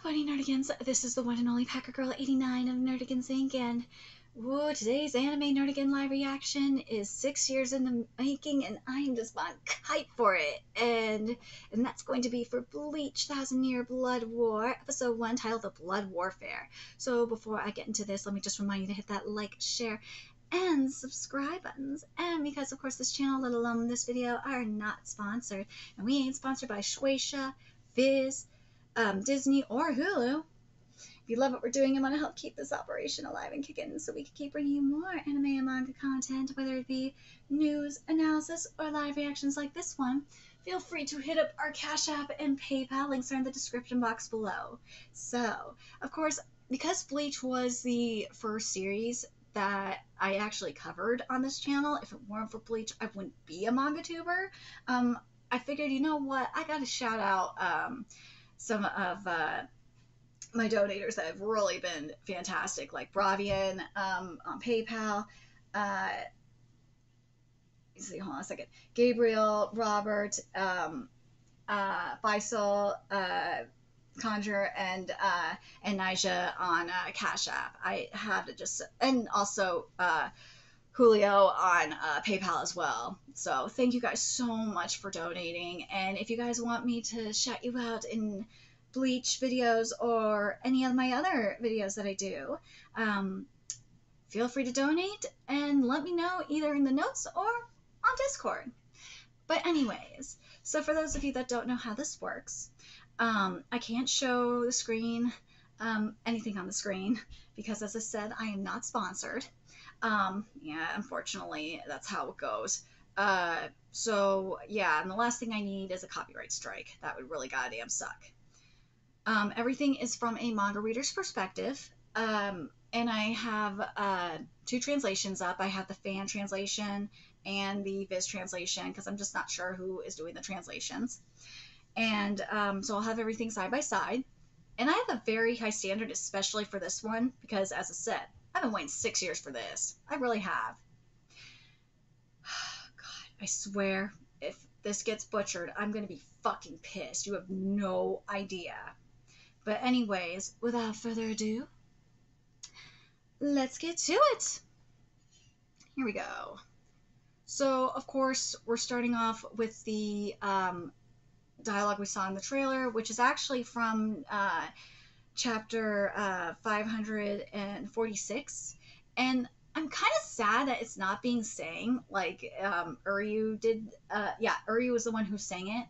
buddy Nerdigans, this is the one and only Packer Girl 89 of Nerdigans Inc. And whoa, today's anime Nerdigan live reaction is 6 years in the making, and I'm just on kite for it. And that's going to be for Bleach 1000-Year Blood War, episode 1, titled The Blood Warfare. So before I get into this, let me just remind you to hit that like, share, and subscribe buttons. And because of course this channel, let alone this video, are not sponsored, and we ain't sponsored by Shueisha, Viz, Disney, or Hulu. If you love what we're doing and want to help keep this operation alive and kicking so we can keep bringing you more anime and manga content, whether it be news, analysis, or live reactions like this one, feel free to hit up our Cash App and PayPal. Links are in the description box below. So, of course, because Bleach was the first series that I actually covered on this channel, if it weren't for Bleach, I wouldn't be a manga tuber. I figured, you know what, I gotta shout out some of my donators that have really been fantastic, like Bravian on PayPal. Hold on a second. Gabriel, Robert, Faisal, Conjure, and Nija on Cash App. I have to just, and also Julio on PayPal as well. So thank you guys so much for donating. And if you guys want me to shout you out in Bleach videos or any of my other videos that I do, feel free to donate and let me know either in the notes or on Discord. But anyways, so for those of you that don't know how this works, I can't show the screen, anything on the screen, because as I said, I am not sponsored. Yeah, unfortunately, that's how it goes. So yeah, and the last thing I need is a copyright strike. That would really goddamn suck. Everything is from a manga reader's perspective. And I have, 2 translations up. I have the fan translation and the Viz translation, because I'm just not sure who is doing the translations. And, so I'll have everything side by side. And I have a very high standard, especially for this one, because as I said, I've been waiting 6 years for this. I really have. God, I swear, if this gets butchered, I'm gonna be fucking pissed. You have no idea. But anyways, without further ado, let's get to it. Here we go. So, of course, we're starting off with the dialogue we saw in the trailer, which is actually from chapter 546, and I'm kind of sad that it's not being sang like Uryu did. Yeah, Uryu was the one who sang it.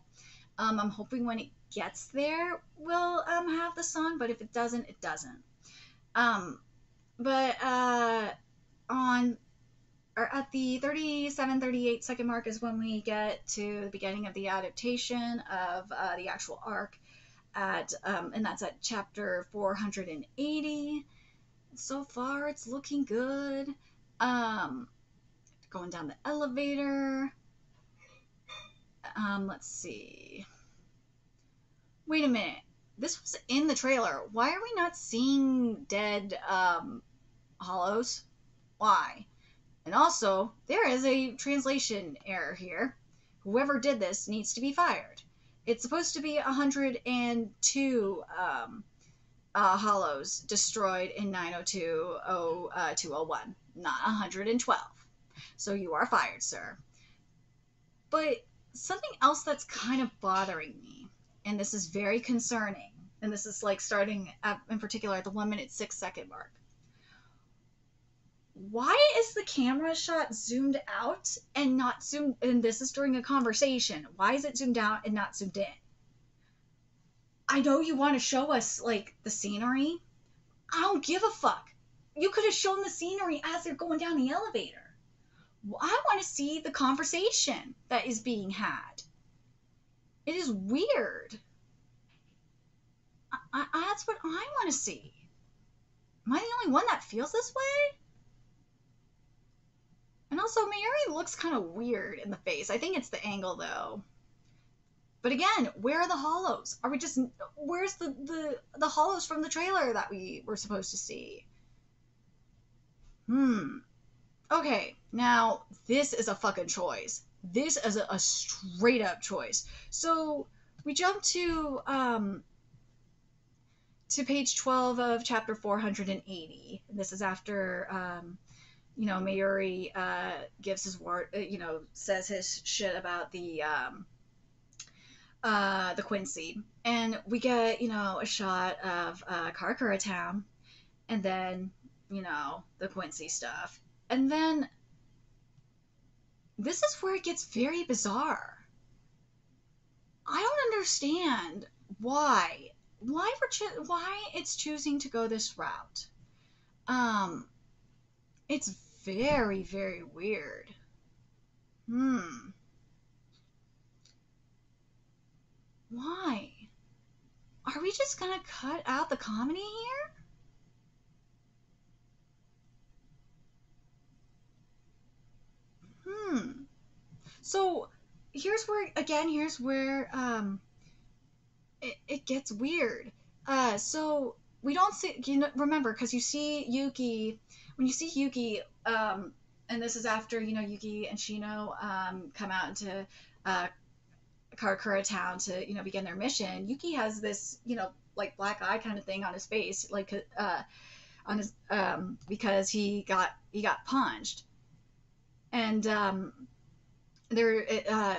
I'm hoping when it gets there we'll have the song, but if it doesn't, it doesn't. But on or at the 37-38 second mark is when we get to the beginning of the adaptation of the actual arc. And that's at chapter 480. So far, it's looking good. Going down the elevator. Let's see. Wait a minute. This was in the trailer. Why are we not seeing dead hollows? Why? And also, there is a translation error here. Whoever did this needs to be fired. It's supposed to be 102 hollows destroyed in 902-0201, not 112. So you are fired, sir. But something else that's kind of bothering me, and this is very concerning, and this is like starting at, in particular at the 1 minute 6 second mark. Why is the camera shot zoomed out and not zoomed, and this is during a conversation, why is it zoomed out and not zoomed in? I know you want to show us, like, the scenery. I don't give a fuck. You could have shown the scenery as they're going down the elevator. I want to see the conversation that is being had. It is weird. That's what I want to see. Am I the only one that feels this way? And also, Mayuri looks kind of weird in the face. I think it's the angle, though. But again, where are the hollows? Are we just... Where's the hollows from the trailer that we were supposed to see? Okay, now, this is a fucking choice. This is a straight-up choice. So, we jump to to page 12 of chapter 480. This is after, Mayuri gives his word, says his shit about the Quincy. And we get, a shot of Karakura Town, and then, the Quincy stuff. And then this is where it gets very bizarre. I don't understand why why it's choosing to go this route. It's very, very weird. Why? Are we just gonna cut out the comedy here? So here's where it gets weird. So we don't see, remember, because you see Yuki, when you see Yuki, and this is after, Yuki and Shino come out into Karakura Town to, begin their mission. Yuki has this, like black eye kind of thing on his face, like on his because he got punched. And there,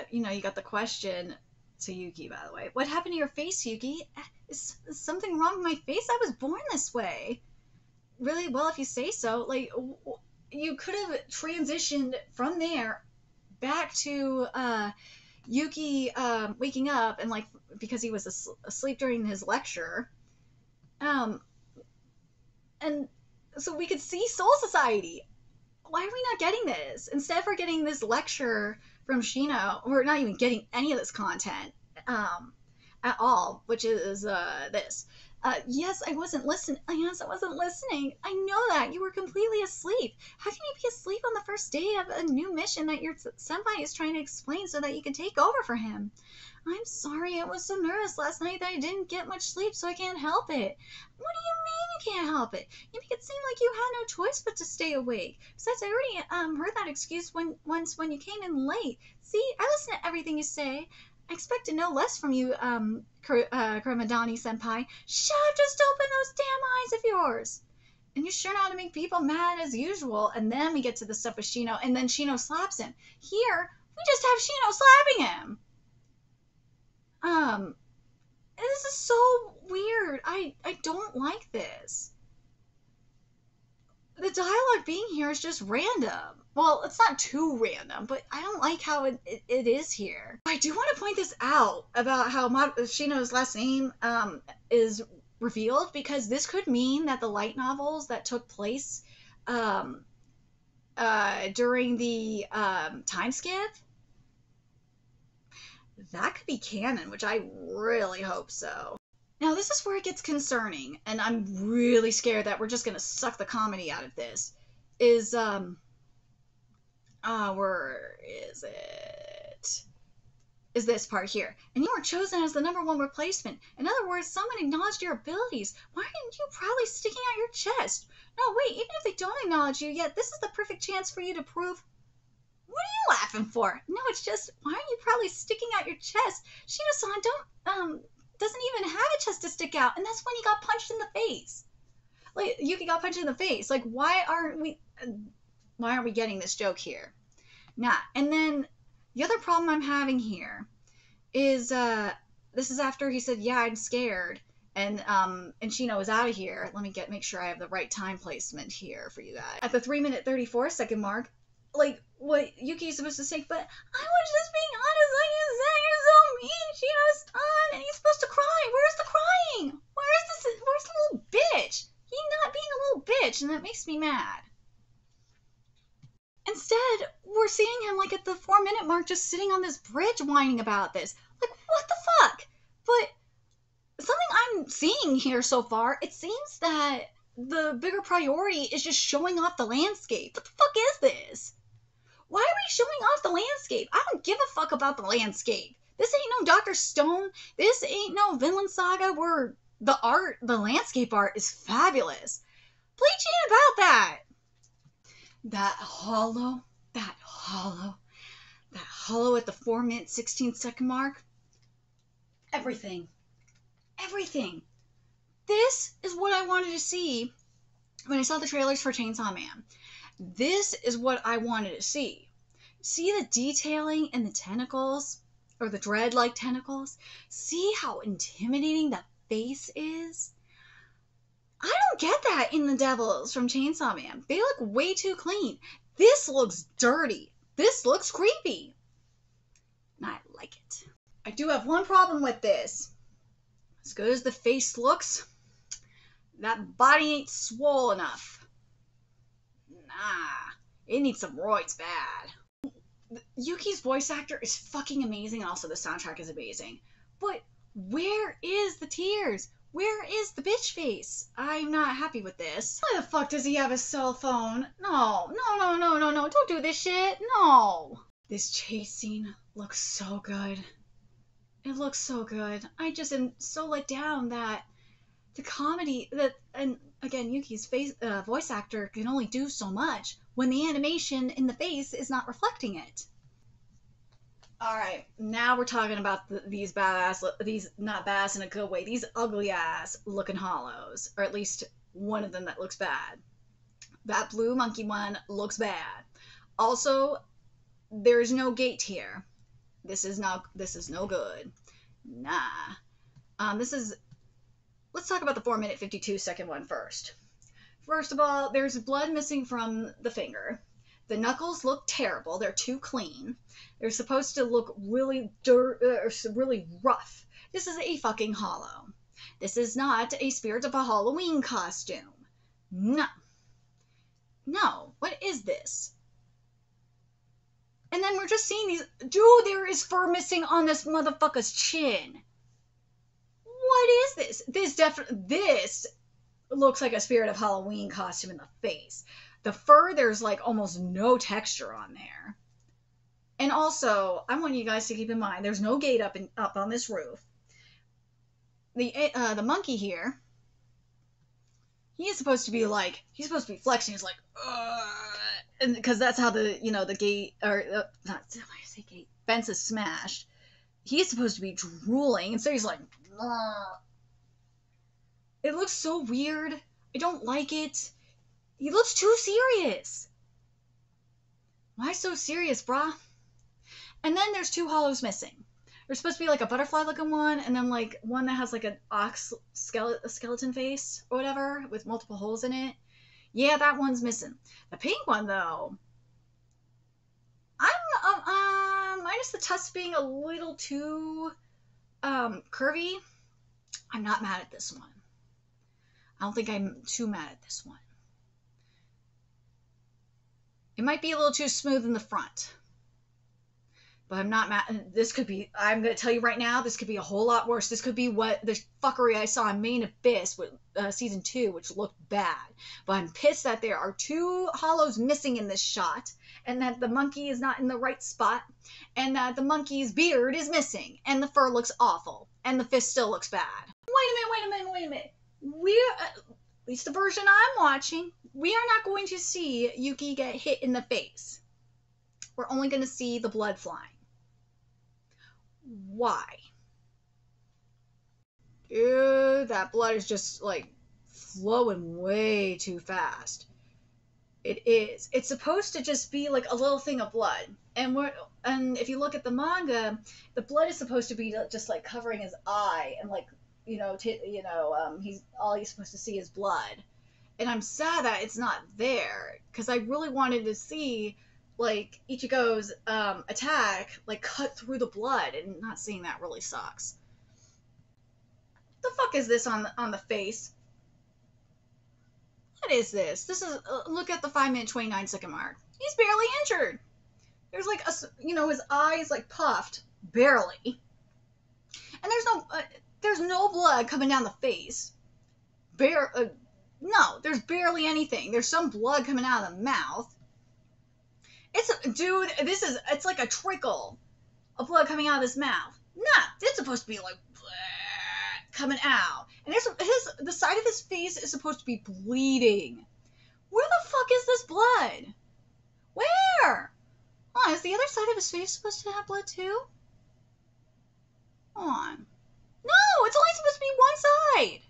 you got the question to Yuki, by the way. What happened to your face, Yuki? Is something wrong with my face? I was born this way. Really? Well, if you say so. Like, you could have transitioned from there back to Yuki waking up and, like, because he was asleep during his lecture. And so we could see Soul Society. Why are we not getting this? Instead, we're getting this lecture from Shino. We're not even getting any of this content at all, which is this. Yes, I wasn't listening. Yes, I wasn't listening. I know that. You were completely asleep. How can you be asleep on the first day of a new mission that your senpai is trying to explain so that you can take over for him? I'm sorry, I was so nervous last night that I didn't get much sleep, so I can't help it. What do you mean you can't help it? You make it seem like you had no choice but to stay awake. Besides, I already heard that excuse once when you came in late. See, I listen to everything you say. I expect to know less from you, Kuromadani-senpai. Shut up, just open those damn eyes of yours. And you sure know how to make people mad as usual. And then we get to the stuff with Shino, and then Shino slaps him. Here, we just have Shino slapping him. This is so weird. I don't like this. The dialogue being here is just random. Well, it's not too random, but I don't like how it is here. I do want to point this out about how Shino's last name is revealed, because this could mean that the light novels that took place during the time skip, that could be canon, which I really hope so. Now, this is where it gets concerning, and I'm really scared that we're just gonna suck the comedy out of this. Where is it? Is this part here. And you were chosen as the #1 replacement. In other words, someone acknowledged your abilities. Why aren't you proudly sticking out your chest? No, wait, even if they don't acknowledge you yet, this is the perfect chance for you to prove... What are you laughing for? No, it's just, why aren't you proudly sticking out your chest? Shino-san doesn't even have a chest to stick out, and that's when he got punched in the face. Like, Yuki got punched in the face. Like, why aren't we getting this joke here? Nah. And then the other problem I'm having here is this is after he said, yeah, I'm scared, and Shino was out of here. Let me make sure I have the right time placement here for you guys. At the 3-minute 34-second mark, like, what Yuki's supposed to say, but I was just being honest, like you said, you're so mean, Shino-san, and he's supposed to cry. Where's the crying? Where's the little bitch? He's not being a little bitch, and that makes me mad. Instead, we're seeing him, like, at the 4-minute mark, just sitting on this bridge whining about this. Like, what the fuck? But something I'm seeing here so far, it seems that the bigger priority is just showing off the landscape. What the fuck is this? Why are we showing off the landscape? I don't give a fuck about the landscape. This ain't no Dr. Stone. This ain't no Vinland Saga where the landscape art is fabulous. Bleach ain't about that. That hollow at the 4-minute 16-second mark. Everything. This is what I wanted to see when I saw the trailers for Chainsaw Man. This is what I wanted to see. See the detailing in the tentacles, or the dread-like tentacles? See how intimidating the face is? I don't get that in the Devils from Chainsaw Man. They look way too clean. This looks dirty. This looks creepy. And I like it. I do have one problem with this. As good as the face looks, that body ain't swole enough. Nah, it needs some roids bad. Yuki's voice actor is fucking amazing, and also the soundtrack is amazing. But where is the tears? Where is the bitch face? I'm not happy with this. Why the fuck does he have a cell phone? No, don't do this shit. No. This chase scene looks so good. It looks so good. I just am so let down that the comedy that, and again, Yuki's voice actor can only do so much when the animation in the face is not reflecting it. All right, now we're talking about these not badass in a good way, these ugly ass looking hollows, or at least one of them that looks bad. That blue monkey one looks bad. Also, there's no gate here. This is no good. Nah. Let's talk about the 4-minute 52-second one first. First of all, there's blood missing from the finger. The knuckles look terrible. They're too clean. They're supposed to look really really rough. This is a fucking hollow. This is not a Spirit of a Halloween costume. No. No. What is this? And then we're just seeing these. Dude, there is fur missing on this motherfucker's chin. What is this? This looks like a Spirit of Halloween costume in the face. The fur, there's like almost no texture on there. And also, I want you guys to keep in mind, there's no gate up on this roof. The monkey here, he's supposed to be flexing. He's like, and because that's how the gate, or not, when I say gate, fence is smashed. He's supposed to be drooling, and so he's like, it looks so weird. I don't like it. He looks too serious. Why so serious, brah? And then there's 2 hollows missing. There's supposed to be like a butterfly looking one, and then like one that has like an ox skeleton face or whatever with multiple holes in it. Yeah, that one's missing. The pink one though, I'm minus the tusks being a little too curvy. I'm not mad at this one. I don't think I'm too mad at this one. It might be a little too smooth in the front. But I'm not mad. This could be, I'm going to tell you right now, this could be a whole lot worse. This could be what the fuckery I saw in Main Abyss with season 2, which looked bad. But I'm pissed that there are 2 hollows missing in this shot, and that the monkey is not in the right spot, and that the monkey's beard is missing, and the fur looks awful, and the fist still looks bad. Wait a minute. We're, at least the version I'm watching, we are not going to see Yuki get hit in the face. We're only going to see the blood flying. Why? Dude, that blood is just like flowing way too fast. It is. It's supposed to just be like a little thing of blood. And if you look at the manga, the blood is supposed to be just like covering his eye, and like, he's supposed to see is blood. And I'm sad that it's not there, because I really wanted to see like Ichigo's attack like cut through the blood, and not seeing that really sucks. The fuck is this on the face? What is this? This is look at the 5-minute 29-second mark. He's barely injured. There's like his eyes like puffed barely, and there's no blood coming down the face. No, there's barely anything. There's some blood coming out of the mouth. It's like a trickle of blood coming out of his mouth. Nah, it's supposed to be like coming out. And the side of his face is supposed to be bleeding. Where the fuck is this blood? Where? Oh, is the other side of his face supposed to have blood too? Hold on. No, it's only supposed to be one side.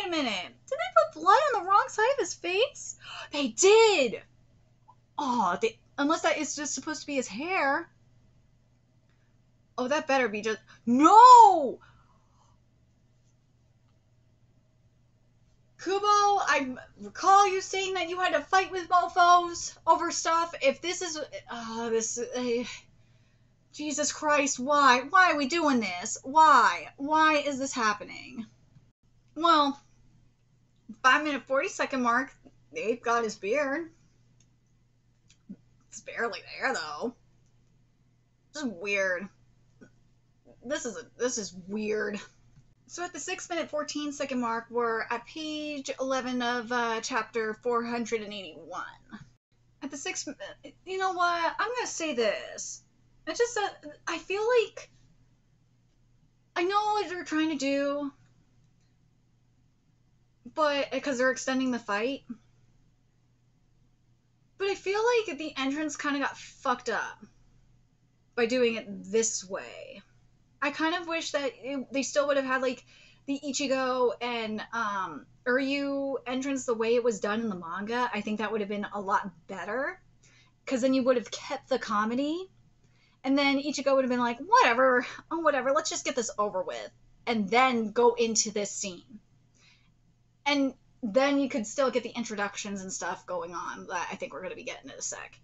wait a minute. Did they put blood on the wrong side of his face? They did. Oh, unless that is just supposed to be his hair. Oh, that better be just... No! Kubo, I recall you saying that you had to fight with mofos over stuff. If this is... Jesus Christ, why? Why are we doing this? Why? Why is this happening? Well, 5-minute 40-second mark, Abe got his beard. It's barely there, though. This is weird. This is weird. So at the 6-minute 14-second mark, we're at page 11 of chapter 481. At the 6, you know what? I'm gonna say this. It's just that I feel like I know what they're trying to do, but because they're extending the fight. But I feel like the entrance kind of got fucked up by doing it this way. I kind of wish that they still would have had like the Ichigo and Uryu entrance the way it was done in the manga. I think that would have been a lot better, because then you would have kept the comedy, and then Ichigo would have been like, whatever, let's just get this over with, and then go into this scene. And then you could still get the introductions and stuff going on that I think we're going to be getting in a sec.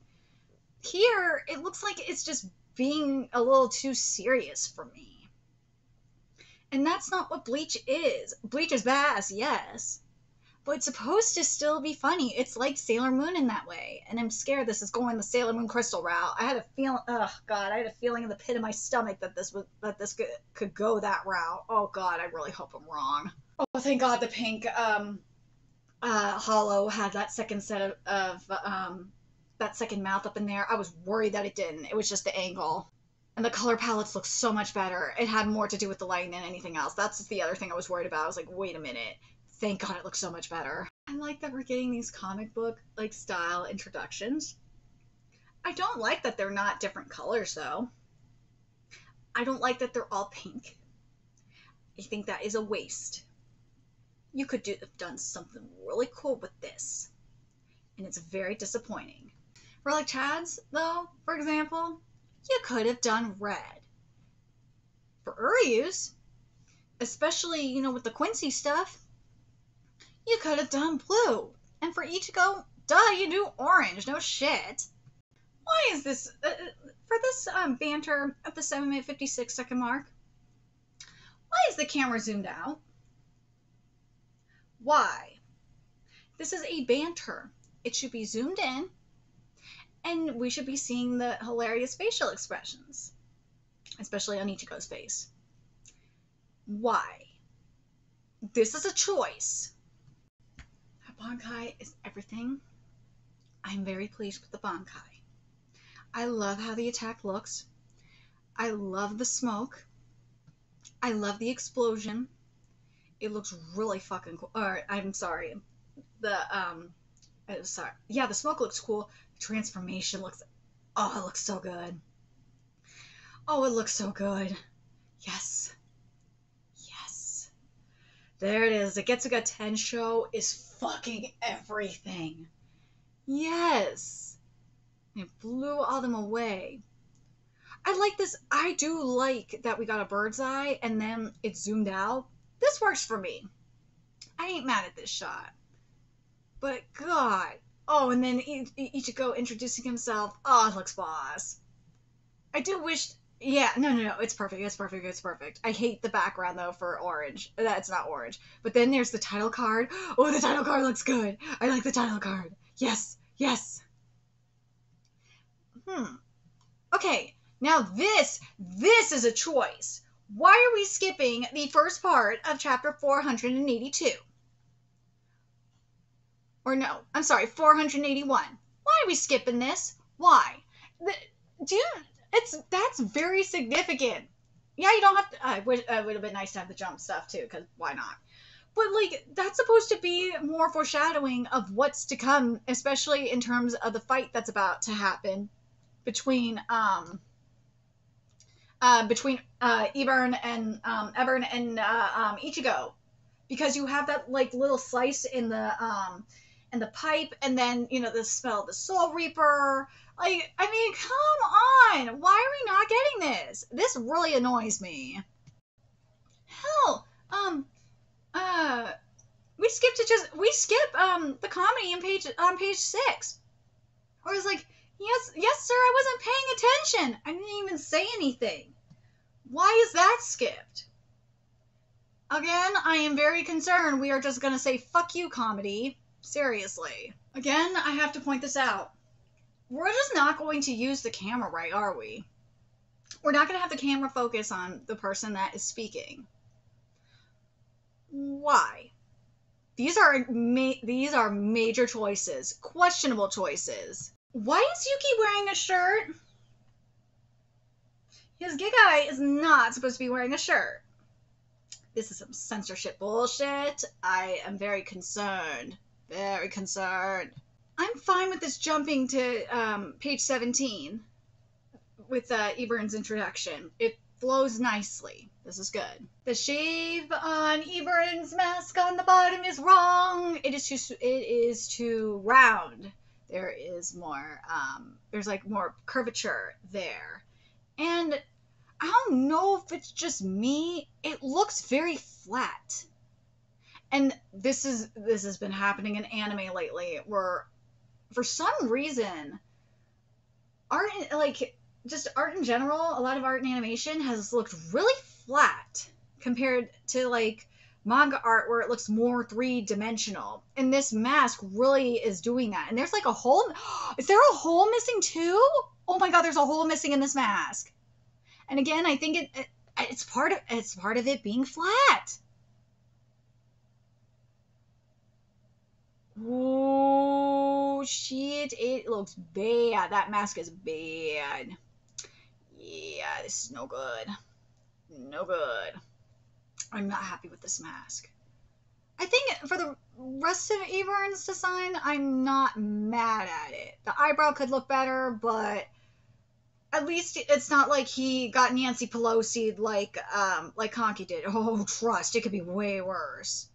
Here, it looks like it's just being a little too serious for me. And that's not what Bleach is. Bleach is badass, yes. But it's supposed to still be funny. It's like Sailor Moon in that way. And I'm scared this is going the Sailor Moon Crystal route. I had a feeling, I had a feeling in the pit of my stomach that this could go that route. Oh God, I really hope I'm wrong. Oh, thank God the pink hollow had that second set of that second mouth up in there. I was worried that it didn't. It was just the angle. And the color palettes look so much better. It had more to do with the lighting than anything else. That's the other thing I was worried about. I was like, wait a minute. Thank God it looks so much better. I like that we're getting these comic book like style introductions. I don't like that they're not different colors though. I don't like that they're all pink. I think that is a waste. You could have done something really cool with this. And it's very disappointing. For like Chad's though, for example, you could have done red. For Uryu's, especially, you know, with the Quincy stuff, you could have done blue. And for Ichigo, duh, you do orange, no shit. Why is this, for this banter at the 7-minute 56-second mark, why is the camera zoomed out? Why? This is a banter. It should be zoomed in, and we should be seeing the hilarious facial expressions, especially on Ichigo's face. Why? This is a choice. A Bankai is everything. I'm very pleased with the Bankai. I love how the attack looks. I love the smoke. I love the explosion. It looks really fucking cool. I'm sorry. Yeah, the smoke looks cool. The transformation looks, oh, it looks so good. Oh, it looks so good. Yes. Yes. There it is. The Getsuga Tensho is fucking everything. Yes. It blew all them away. I like this. I do like that we got a bird's eye and then it zoomed out. This works for me. I ain't mad at this shot. But God. Oh, and then Ichigo introducing himself. Oh, it looks boss. I do wish... Yeah, no. It's perfect. It's perfect. It's perfect. I hate the background, though, for orange. That's not orange. But then there's the title card. Oh, the title card looks good. I like the title card. Yes. Yes. Okay. Now this is a choice. Why are we skipping the first part of chapter 482? Or no, I'm sorry, 481. Why are we skipping this? Why? That's very significant. Yeah, you don't have to, it would have been nice to have the jump stuff too, because why not? But like, that's supposed to be more foreshadowing of what's to come, especially in terms of the fight that's about to happen between Ebern and Ichigo. because you have that like little slice in the pipe, and then the smell of the Soul Reaper. Like, I mean, come on, why are we not getting this? This really annoys me. Hell, we skip the comedy on page 6. Or it's like, yes sir, I wasn't paying attention, I didn't even say anything. Why is that skipped? Again, I am very concerned we are just gonna say fuck you, comedy. Seriously. Again, I have to point this out. We're just not going to use the camera right, are we? We're not going to have the camera focus on the person that is speaking. Why? These are major choices, questionable choices. Why is Yuki wearing a shirt? His Gigai is not supposed to be wearing a shirt. This is some censorship bullshit. I am very concerned. Very concerned. I'm fine with this jumping to page 17 with Ebern's introduction. It flows nicely. This is good. The shave on Ebern's mask on the bottom is wrong. It is too round. There is more, there's like more curvature there. And I don't know if it's just me. It looks very flat. And this has been happening in anime lately, where for some reason art in general, a lot of art and animation has looked really flat compared to like manga art where it looks more three-dimensional. And this mask really is doing that. And there's like a hole. Is there a hole missing too? Oh my god, there's a hole missing in this mask. And again, I think it's part of it being flat. Oh shit, it looks bad. That mask is bad. Yeah, this is no good. No good. I'm not happy with this mask. I think for the rest of Ebern's design, I'm not mad at it. The eyebrow could look better, but at least it's not like he got Nancy Pelosi like Conky did. Oh, trust, it could be way worse.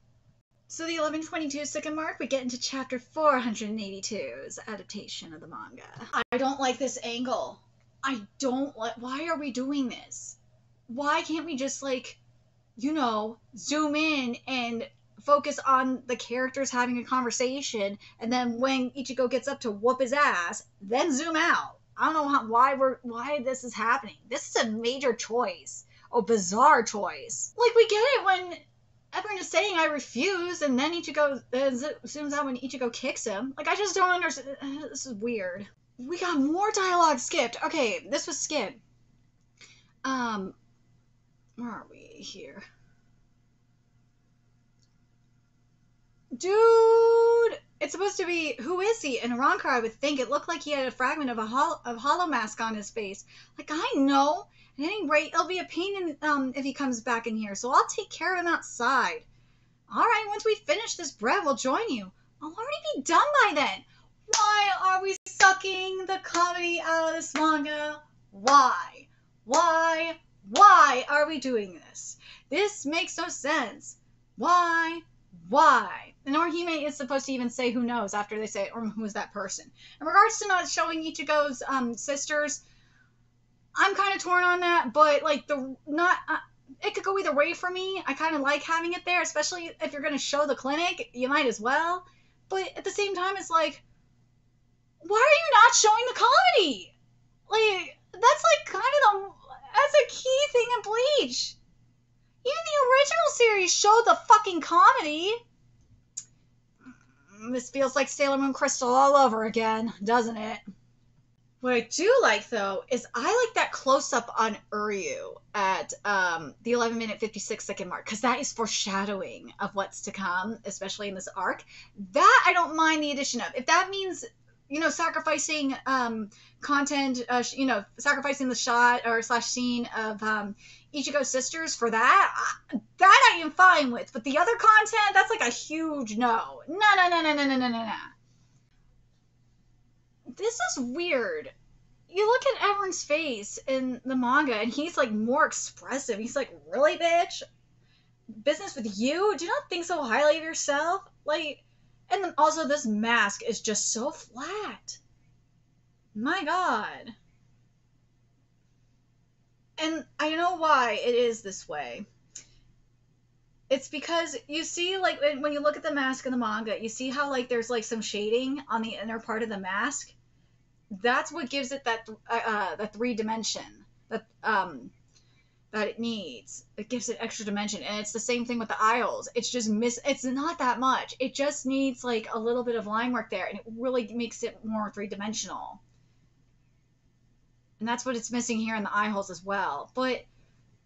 So the 1122 second mark, we get into chapter 482's adaptation of the manga. I don't like this angle. I don't like, why are we doing this? Why can't we just like, zoom in and focus on the characters having a conversation, and then when Ichigo gets up to whoop his ass, then zoom out? I don't know why this is happening. This is a major choice. A bizarre choice. Like, we get it when Ebern is saying I refuse, and then Ichigo zooms out when Ichigo kicks him. Like, I just don't understand. This is weird. We got more dialogue skipped. Okay, this was skipped. Where are we here? Dude! It's supposed to be, who is he? And Rancor, I would think. It looked like he had a fragment of hollow mask on his face. Like, I know. At any rate, it'll be a pain if he comes back in here, so I'll take care of him outside. Alright, once we finish this bread, we'll join you. I'll already be done by then. Why are we sucking the comedy out of this manga? Why? Why are we doing this? This makes no sense. Why? And Orihime is supposed to even say who knows after they say, or who's that person. In regards to not showing Ichigo's sisters, I'm kind of torn on that, but like it could go either way for me. I kind of like having it there, especially if you're going to show the clinic, you might as well. But at the same time, it's like, why are you not showing the comedy? Like, that's like that's a key thing in Bleach. Even the original series showed the fucking comedy. This feels like Sailor Moon Crystal all over again, doesn't it? What I do like, though, is I like that close-up on Uryu at the 11-minute 56-second mark, because that is foreshadowing of what's to come, especially in this arc. That I don't mind the addition of. If that means, sacrificing content, sacrificing the shot or / scene of Ichigo's sisters for that I am fine with. But the other content, that's like a huge no. No. This is weird. You look at Ebern's face in the manga, and he's like more expressive. He's like, really, bitch? business with you? Do you not think so highly of yourself? Like, and then also this mask is just so flat. My God. And I know why it is this way. It's because you see, like, when you look at the mask in the manga, you see how, like, there's, like, some shading on the inner part of the mask? That's what gives it that, the 3 dimension that it needs. It gives it extra dimension. And it's the same thing with the aisles. It's just it's not that much. It just needs, like, a little bit of line work there, and it really makes it more 3 dimensional. And that's what it's missing here in the eye holes as well. But,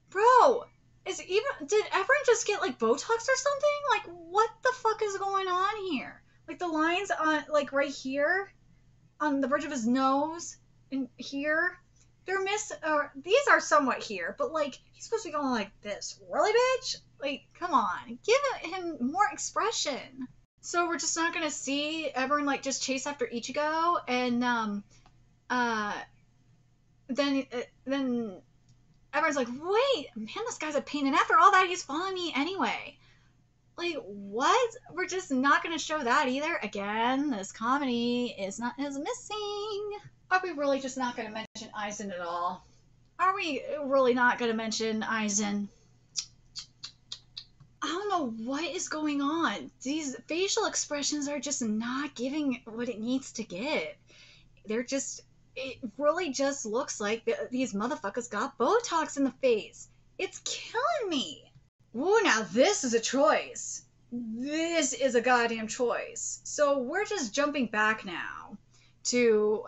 bro, did everyone just get, like, Botox or something? Like, what the fuck is going on here? Like, the lines on, like, right here on the bridge of his nose and here, these are somewhat here, but, like, he's supposed to be going like this. Really, bitch? Like, come on, give him more expression. So we're just not gonna see everyone, like, just chase after Ichigo, and uh then everyone's like, wait, man, this guy's a pain, and after all that, he's following me anyway. Like, what? We're just not gonna show that either. Again, this comedy is missing. Are we really just not gonna mention Aizen at all? Are we really not gonna mention Aizen? I don't know what is going on. These facial expressions are just not giving what it needs to give. It really just looks like these motherfuckers got Botox in the face. It's killing me. Ooh, now this is a choice. This is a goddamn choice. So we're just jumping back now to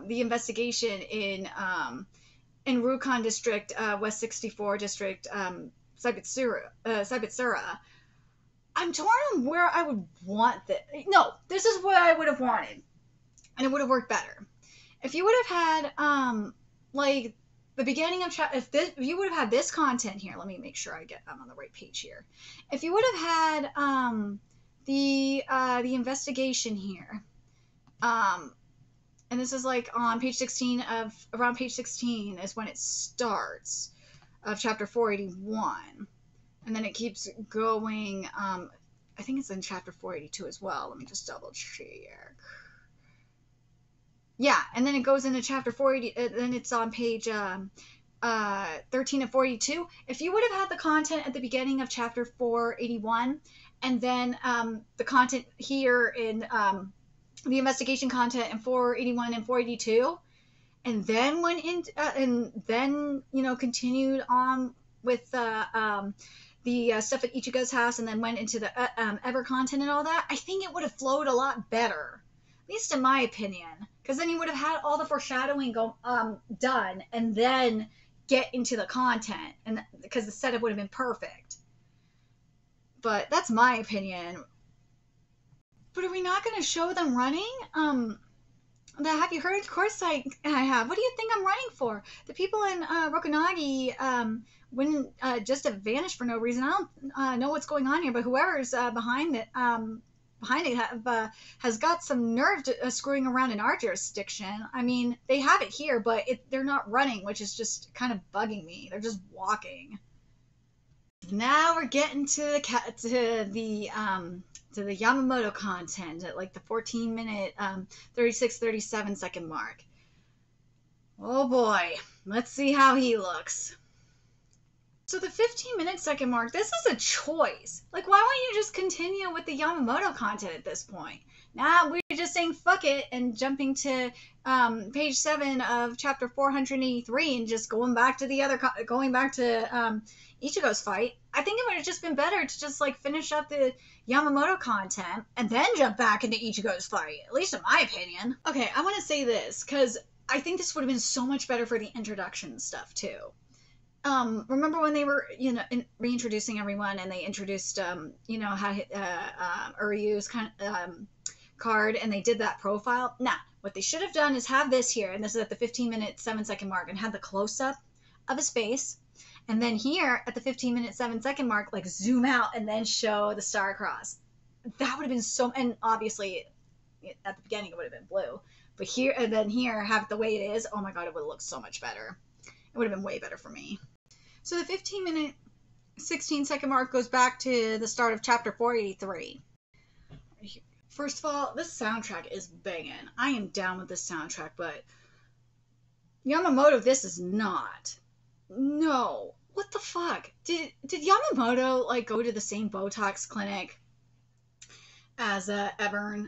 the investigation in Rukon District, West 64 District, Saibitsura. I'm torn on where I would want this. No, this is what I would have wanted, and it would have worked better. If you would have had, like, the beginning of if you would have had this content here, let me make sure I'm on the right page here. If you would have had the investigation here, and this is like on page 16 around page 16 is when it starts of chapter 481, and then it keeps going. I think it's in chapter 482 as well. Let me just double check. Yeah, and then it goes into chapter 480, then it's on page 13 of 42. If you would have had the content at the beginning of chapter 481, and then the content here in the investigation content in 481 and 482, and then went in, and then, you know, continued on with the stuff at Ichigo's house, and then went into the Ever content and all that, I think it would have flowed a lot better. At least in my opinion, because then you would have had all the foreshadowing done, and then get into the content, and because the setup would have been perfect. But that's my opinion. But are we not going to show them running? Have you heard? Of course I have. What do you think I'm running for? The people in Rokunagi wouldn't just have vanished for no reason. I don't know what's going on here, but whoever's behind it has got some nerve screwing around in our jurisdiction. I mean, they have it here, but they're not running, which is just kind of bugging me. They're just walking. Now we're getting to the Yamamoto content at like the 14-minute, 36-37-second mark. Oh boy, let's see how he looks. So the 15-minute second mark, this is a choice. Like, why won't you just continue with the Yamamoto content at this point? Now we're just saying fuck it and jumping to page 7 of chapter 483 and just going back to Ichigo's fight. I think it would have just been better to just, like, finish up the Yamamoto content and then jump back into Ichigo's fight, at least in my opinion. Okay, I want to say this because I think this would have been so much better for the introduction stuff too. Remember when they were, you know, reintroducing everyone, and they introduced, you know, how Uryu's card, and they did that profile. Now, what they should have done is have this here, and this is at the 15-minute 7-second mark, and have the close-up of his face, and then here at the 15-minute 7-second mark, like, zoom out and then show the star-cross. That would have been so, and obviously at the beginning it would have been blue, but here, and then here, have it the way it is. Oh my god, it would have looked so much better. It would have been way better for me. So the 15-minute 16-second mark goes back to the start of chapter 483. First of all, this soundtrack is banging. I am down with this soundtrack, but Yamamoto, this is not. No. What the fuck? Did Yamamoto, like, go to the same Botox clinic as Evern?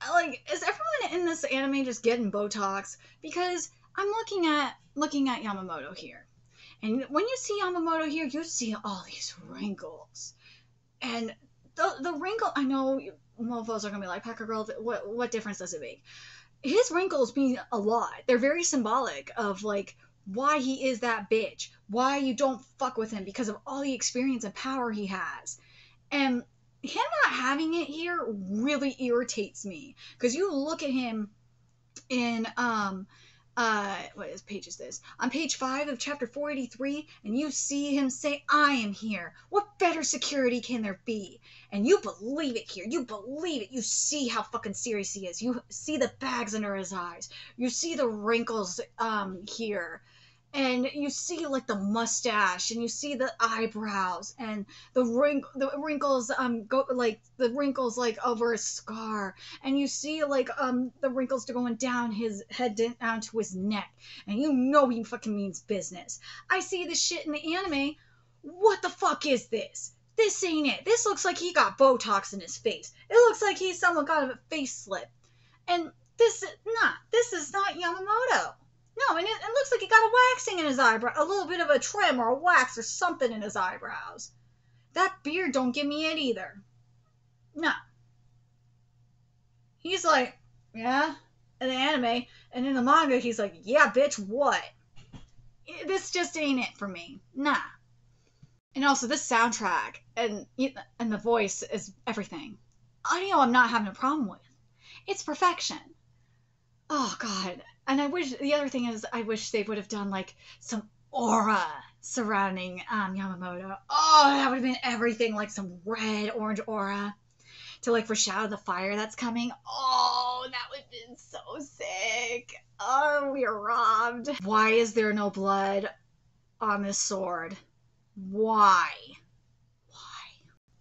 Like, is everyone in this anime just getting Botox? Because I'm looking at Yamamoto here. And when you see Yamamoto here, you see all these wrinkles. And the wrinkle, I know mofos are going to be like, Packer Girl, what difference does it make? His wrinkles mean a lot. They're very symbolic of, like, why he is that bitch. Why you don't fuck with him, because of all the experience and power he has. And him not having it here really irritates me. Because you look at him in, what page is this? On page 5 of chapter 483, and you see him say, I am here. What better security can there be? And you believe it here. You believe it. You see how fucking serious he is. You see the bags under his eyes. You see the wrinkles here. And you see, like, the mustache, and you see the eyebrows, and the wrinkles, the wrinkles, like, over his scar, and you see, like, the wrinkles going down his head, down to his neck, and you know he fucking means business. I see this shit in the anime. What the fuck is this? This ain't it. This looks like he got Botox in his face. It looks like someone got a facelift. And this is not Yamamoto. No, and it looks like he got a waxing in his eyebrow, a little bit of a trim or a wax or something in his eyebrows. That beard don't give me it either. No. He's like, yeah, in the anime, and in the manga, he's like, yeah, bitch, what? This just ain't it for me. Nah. And also, this soundtrack and the voice is everything. Audio I'm not having a problem with. It's perfection. Oh, God. And the other thing is, I wish they would have done, like, some aura surrounding Yamamoto. Oh, that would have been everything, like some red, orange aura to, like, foreshadow the fire that's coming. Oh, that would have been so sick. Oh, we are robbed. Why is there no blood on this sword? Why?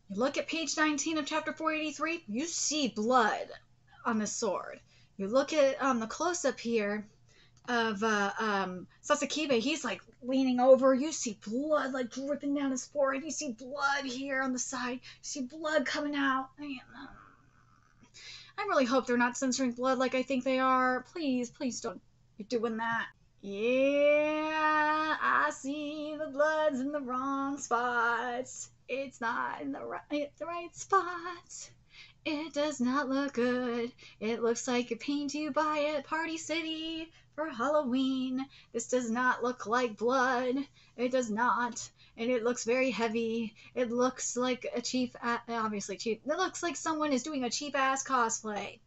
You look at page 19 of chapter 483, you see blood on this sword. You look at the close-up here of Sasakibe. He's, like, leaning over. You see blood, like, dripping down his forehead. You see blood here on the side. You see blood coming out. I really hope they're not censoring blood like I think they are. Please don't be doing that. Yeah, I see the blood's in the wrong spots. It's not in the right spots. It does not look good. It looks like a paint you buy at Party City for Halloween. This does not look like blood. It does not. And it looks very heavy. It looks like obviously cheap. It looks like someone is doing a cheap-ass cosplay.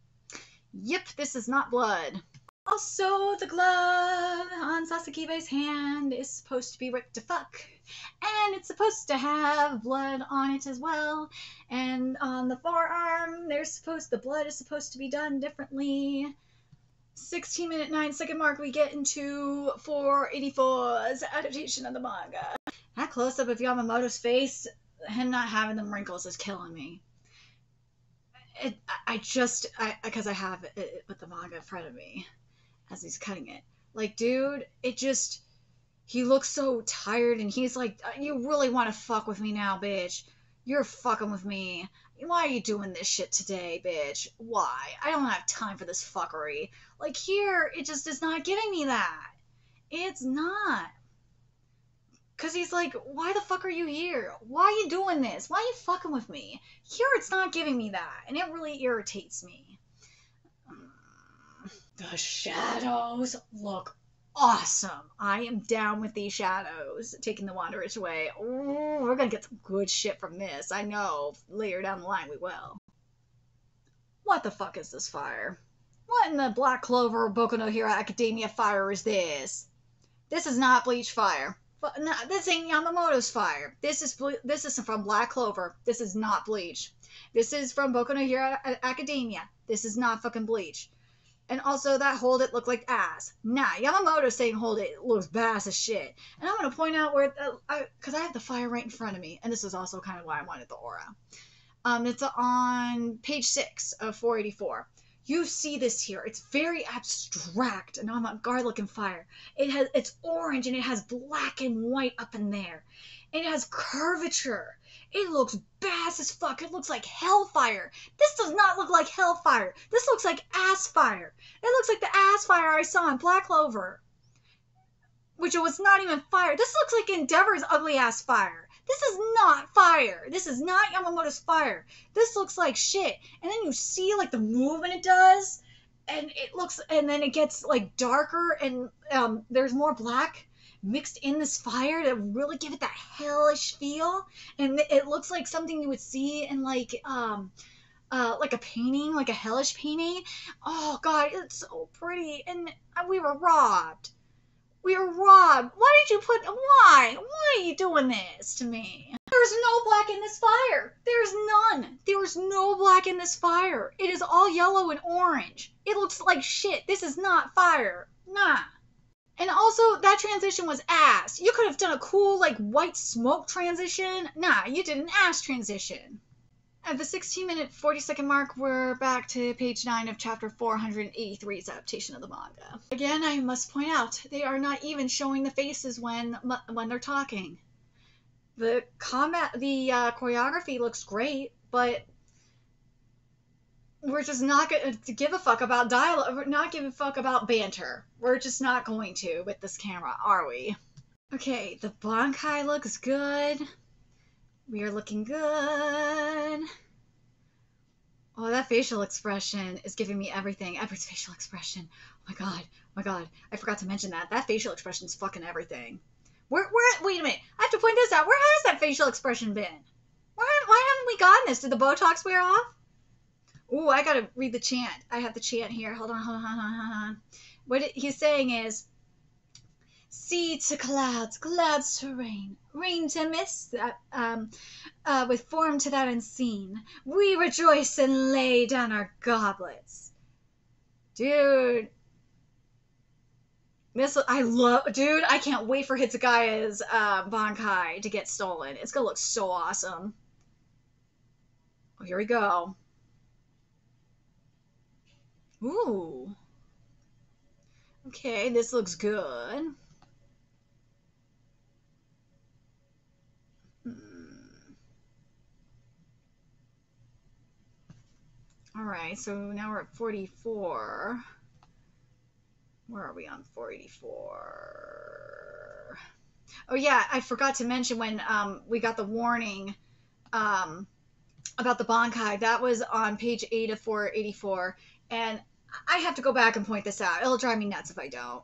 Yep, this is not blood. Also, the glove on Sasakibe's hand is supposed to be ripped to fuck. And it's supposed to have blood on it as well. And on the forearm, the blood is supposed to be done differently. 16-minute 9-second mark, we get into 484's adaptation of the manga. That close-up of Yamamoto's face, him not having them wrinkles, is killing me. Because I have it with the manga in front of me as he's cutting it. Like, dude, he looks so tired, and he's like, you really want to fuck with me now, bitch? You're fucking with me. Why are you doing this shit today, bitch? Why? I don't have time for this fuckery. Like, here, it just is not giving me that. It's not. Because he's like, why the fuck are you here? Why are you doing this? Why are you fucking with me? Here, it's not giving me that, and it really irritates me. The shadows look awesome. I am down with these shadows. Taking the Wanderers away. Ooh, we're gonna get some good shit from this. I know. Later down the line we will. What the fuck is this fire? What in the Black Clover Boku no Hero Academia fire is this? This is not Bleach fire. No, this ain't Yamamoto's fire. This is from Black Clover. This is not Bleach. This is from Boku no Hero Academia. This is not fucking Bleach. And also that hold it looked like ass. Nah, Yamamoto saying hold it looks badass as shit. And I'm going to point out where, because I have the fire right in front of me. And this is also kind of why I wanted the aura. It's on page 6 of 484. You see this here. It's very abstract, an avant-garde looking fire. It's orange and it has black and white up in there. It has curvature. It looks badass as fuck. It looks like hellfire. This does not look like hellfire. This looks like ass fire. It looks like the ass fire I saw in Black Clover, which it was not even fire. This looks like Endeavor's ugly ass fire. This is not fire. This is not Yamamoto's fire. This looks like shit. And then you see like the movement it does, and it looks, and then it gets like darker, and there's more black mixed in this fire to really give it that hellish feel. And it looks like something you would see in like a painting, like a hellish painting. Oh god, it's so pretty. And we were robbed. We were robbed. Why are you doing this to me? There's no black in this fire. There's none. There's no black in this fire. It is all yellow and orange. It looks like shit. This is not fire. Nah. And also, that transition was ass. You could have done a cool, like, white smoke transition. Nah, you did an ass transition. At the 16-minute, 40-second mark, we're back to page 9 of chapter 483's adaptation of the manga. Again, I must point out, they are not even showing the faces when they're talking. The choreography looks great, but we're just not going to give a fuck about dialogue. We're not giving a fuck about banter. We're just not going to with this camera, are we? Okay, the Bankai looks good. We are looking good. Oh, that facial expression is giving me everything. Everett's facial expression. Oh my god. I forgot to mention that. That facial expression is fucking everything. Wait a minute. I have to point this out. Where has that facial expression been? Why haven't we gotten this? Did the Botox wear off? Ooh, I gotta read the chant. I have the chant here. Hold on. What he's saying is, sea to clouds, clouds to rain to mist, with form to that unseen. We rejoice and lay down our goblets. Dude. Dude, I can't wait for Hitsugaya's Bankai to get stolen. It's gonna look so awesome. Oh, here we go. Ooh. Okay, this looks good. Alright, so now we're at 44. Where are we on 484? Oh yeah, I forgot to mention when we got the warning about the Bankai. That was on page 8 of 484. And I have to go back and point this out. It'll drive me nuts if I don't.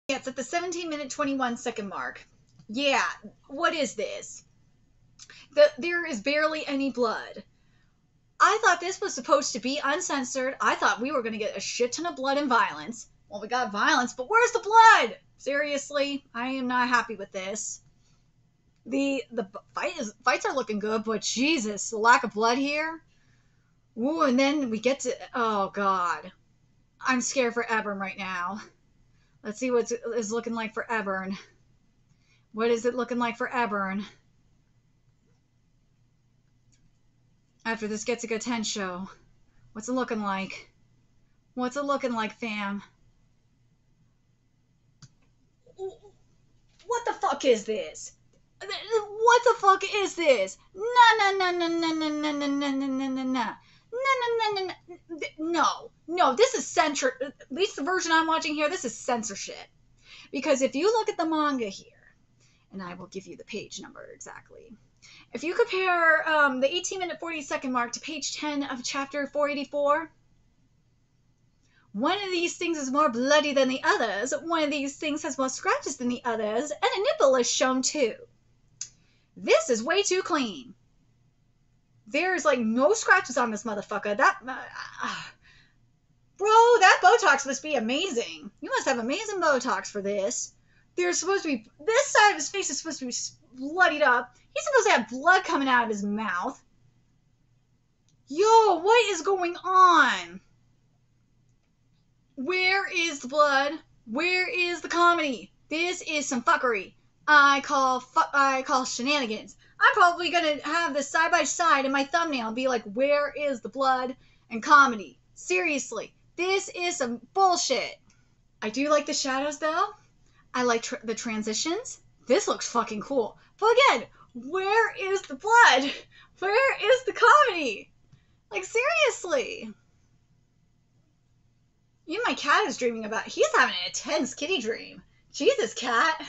Yeah, it's at the 17-minute, 21-second mark. Yeah, what is this? There is barely any blood. I thought this was supposed to be uncensored. I thought we were going to get a shit ton of blood and violence. Well, we got violence, but where's the blood? Seriously, I am not happy with this. The fights are looking good, but Jesus, the lack of blood here. Ooh, and then we get to, oh god. I'm scared for Ebern right now. Let's see what is looking like for Ebern. What is it looking like for Ebern? After this gets a good Tensho. What's it looking like? What's it looking like, fam? What the fuck is this? What the fuck is this? No, this is censor. At least the version I'm watching here, this is censorship. Because if you look at the manga here, and I will give you the page number exactly. If you compare the 18-minute, 40-second mark to page 10 of chapter 484, one of these things is more bloody than the others, one of these things has more scratches than the others, and a nipple is shown too. This is way too clean. There's like no scratches on this motherfucker. Bro, that Botox must be amazing. You must have amazing Botox for this. There's supposed to be, this side of his face is supposed to be bloodied up. He's supposed to have blood coming out of his mouth. Yo, what is going on? Where is the blood? Where is the comedy? This is some fuckery. I call shenanigans. I'm probably gonna have this side by side in my thumbnail and be like, where is the blood and comedy? Seriously, this is some bullshit. I do like the shadows though. I like the transitions. This looks fucking cool. But again, where is the blood? Where is the comedy? Like, seriously. Even my cat is dreaming about. He's having an intense kitty dream. Jesus, cat.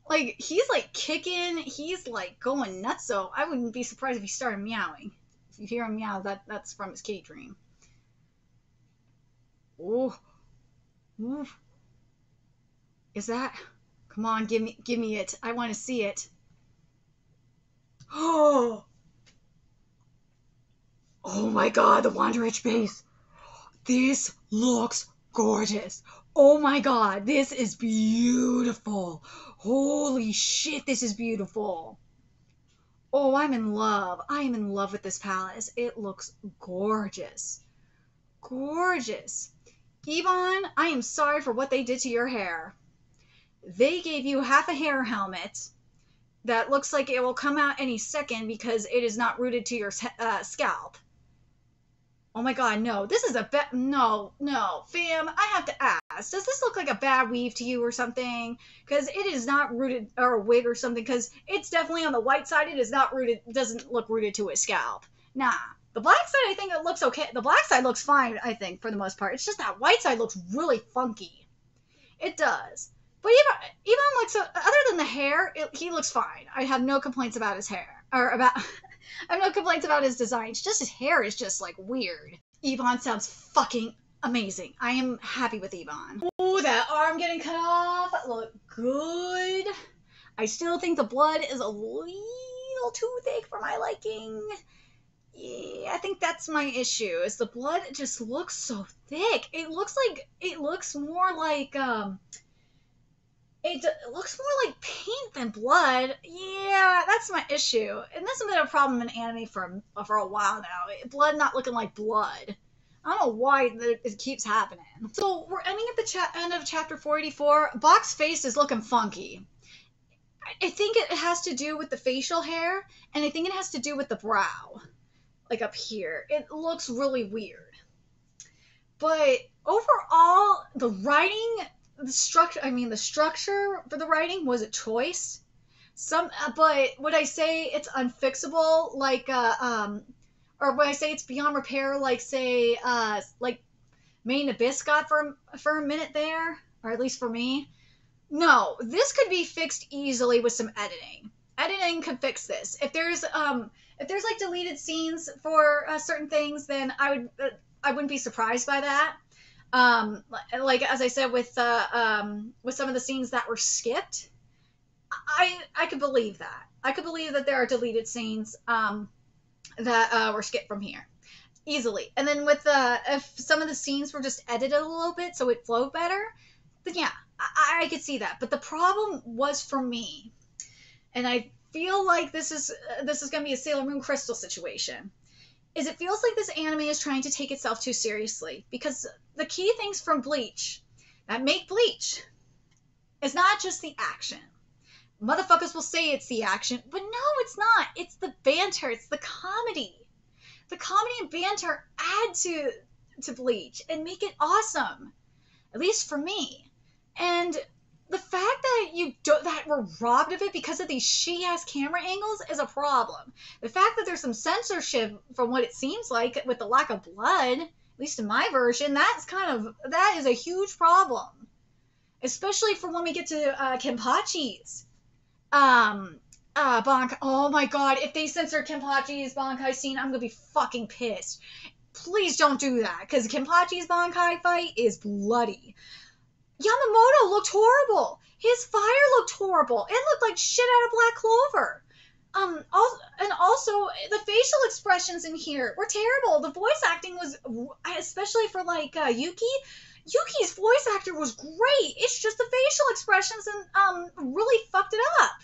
Like, he's like kicking. He's like going nuts. So I wouldn't be surprised if he started meowing. If you hear him meow, that's from his kitty dream. Oh, ooh. Is that? Come on, give me it. I want to see it. Oh, oh my God, the Wanderage base. This looks gorgeous. Oh my God, this is beautiful. Holy shit, this is beautiful. Oh, I'm in love. I am in love with this palace. It looks gorgeous. Gorgeous. Yvonne, I am sorry for what they did to your hair. They gave you half a hair helmet that looks like it will come out any second because it is not rooted to your scalp. Oh my God, no. This is a no, fam. I have to ask. Does this look like a bad weave to you or something? Because it is not rooted, or a wig or something. Because it's definitely on the white side. It is not rooted. Doesn't look rooted to his scalp. Nah. The black side, I think it looks okay. The black side looks fine, I think, for the most part. It's just that white side looks really funky. It does. But even like, so, other than the hair, he looks fine. I have no complaints about his hair. Or about... I have no complaints about his design. It's just his hair is just like weird. Yvonne sounds fucking amazing. I am happy with Yvonne. Oh, that arm getting cut off. Look good. I still think the blood is a little too thick for my liking. Yeah, I think that's my issue. Is the blood just looks so thick. It looks more like it looks more like paint than blood. Yeah, that's my issue. And this has been a problem in anime for a while now. Blood not looking like blood. I don't know why it keeps happening. So we're ending at the end of chapter 484. Bach's face is looking funky. I think it has to do with the facial hair, and I think it has to do with the brow. Like up here. It looks really weird. But overall, the writing... the structure for the writing was a choice. But would I say it's unfixable, like, or would I say it's beyond repair, like, say, like Made in Abyss got for a minute there, or at least for me? No, this could be fixed easily with some editing. Editing could fix this. If there's like deleted scenes for certain things, then I wouldn't be surprised by that. Like as I said with some of the scenes that were skipped, I could believe that. I could believe that there are deleted scenes that were skipped from here easily. And then with if some of the scenes were just edited a little bit so it flowed better, then yeah, I could see that. But the problem was for me, and I feel like this is going to be a Sailor Moon Crystal situation. Is it feels like this anime is trying to take itself too seriously, because the key things from Bleach that make Bleach is not just the action. Motherfuckers will say it's the action, but no, it's not. It's the banter. It's the comedy. The comedy and banter add to Bleach and make it awesome, at least for me. And the fact that we're robbed of it because of these shitty-ass camera angles is a problem. The fact that there's some censorship from what it seems like with the lack of blood, at least in my version, that is a huge problem. Especially for when we get to Kenpachi's Bankai. Oh my God, if they censor Kenpachi's Bankai scene, I'm gonna be fucking pissed. Please don't do that, because Kenpachi's Bankai fight is bloody. Yamamoto looked horrible. His fire looked horrible. It looked like shit out of Black Clover. And also the facial expressions in here were terrible. The voice acting was, especially for like Yuki. Yuki's voice actor was great. It's just the facial expressions and really fucked it up,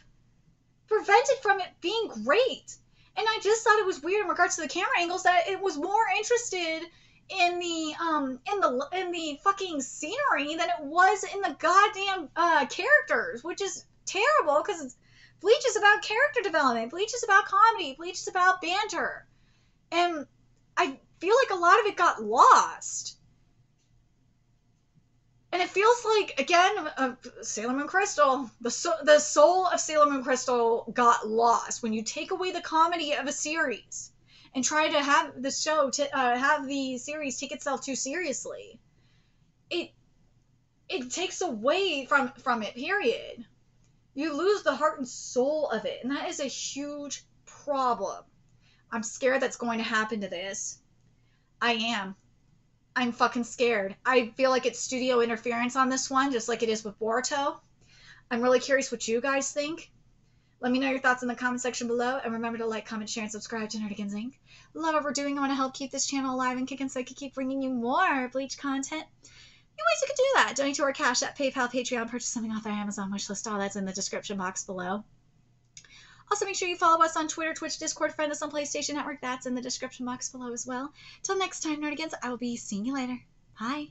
prevented from it being great. And I just thought it was weird in regards to the camera angles that it was more interested in the fucking scenery than it was in the goddamn characters, which is terrible because Bleach is about character development. Bleach is about comedy. Bleach is about banter, and I feel like a lot of it got lost. And it feels like, again, Sailor Moon Crystal, the soul of Sailor Moon Crystal got lost when you take away the comedy of a series and try to have the show have the series take itself too seriously. It takes away from it. Period. You lose the heart and soul of it, and that is a huge problem. I'm scared that's going to happen to this. I am. I'm fucking scared. I feel like it's studio interference on this one, just like it is with Boruto. I'm really curious what you guys think. Let me know your thoughts in the comment section below, and remember to like, comment, share, and subscribe to Nerdigans Inc. Love what we're doing. I want to help keep this channel alive and kicking so I can keep bringing you more Bleach content. New ways you can do that: donate to our Cash App, PayPal, Patreon, purchase something off our Amazon wishlist. All that's in the description box below. Also, make sure you follow us on Twitter, Twitch, Discord, friend us on PlayStation Network. That's in the description box below as well. Till next time, Nerdigans, I will be seeing you later. Bye.